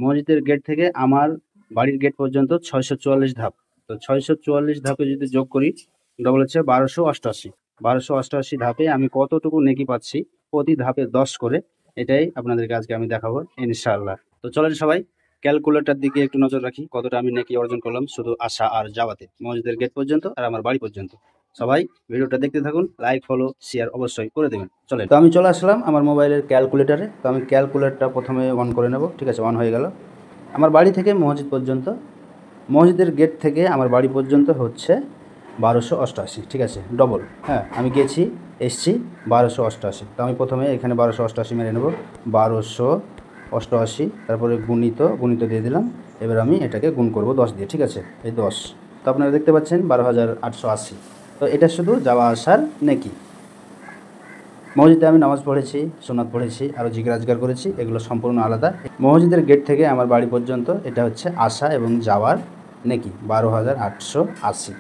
মসজিদের গেট থেকে আমার বাড়ির গেট পর্যন্ত 644 ধাপ। তো 644 ধাপে যদি যোগ করি, ডবল হচ্ছে 1288। 1288 ধাপে আমি কতটুকু নেকি পাচ্ছি, প্রতি ধাপে 10 করে, এটাই আপনাদেরকে আজকে আমি দেখাবো ইনশাআল্লাহ। তো চলেন সবাই ক্যালকুলেটর দিকে একটু নজর রাখি, কতটা আমি নেকি অর্জন করলাম শুধু আসা আর যাওয়াতে, মসজিদের গেট পর্যন্ত আর আমার বাড়ি পর্যন্ত। সবাই ভিডিওটা দেখতে থাকুন, লাইক ফলো শেয়ার অবশ্যই করে দেবেন। চলেন, তো আমি চলে আসলাম আমার মোবাইলের ক্যালকুলেটারে। তো আমি ক্যালকুলেটরটা প্রথমে অন করে নেব। ঠিক আছে, অন হয়ে গেল। আমার বাড়ি থেকে মসজিদ পর্যন্ত, মসজিদের গেট থেকে আমার বাড়ি পর্যন্ত হচ্ছে 1288। ঠিক আছে, ডবল। হ্যাঁ, আমি গেছি এসছি 1288। তো আমি প্রথমে এখানে 1288 মেরে নেব। 1288, তারপরে গুণিত দিয়ে দিলাম। এবার আমি এটাকে গুণ করব 10 দিয়ে। ঠিক আছে, এই 10। তো আপনারা দেখতে পাচ্ছেন 12,880। তো এটা শুধু যাওয়া আসার নেকি। মসজিদে আমি নামাজ পড়েছি, সুন্নাত পড়েছি, আরও জিকির আজকার করেছি, এগুলো সম্পূর্ণ আলাদা। মসজিদের গেট থেকে আমার বাড়ি পর্যন্ত এটা হচ্ছে আসা এবং যাওয়ার নেকি 12,880।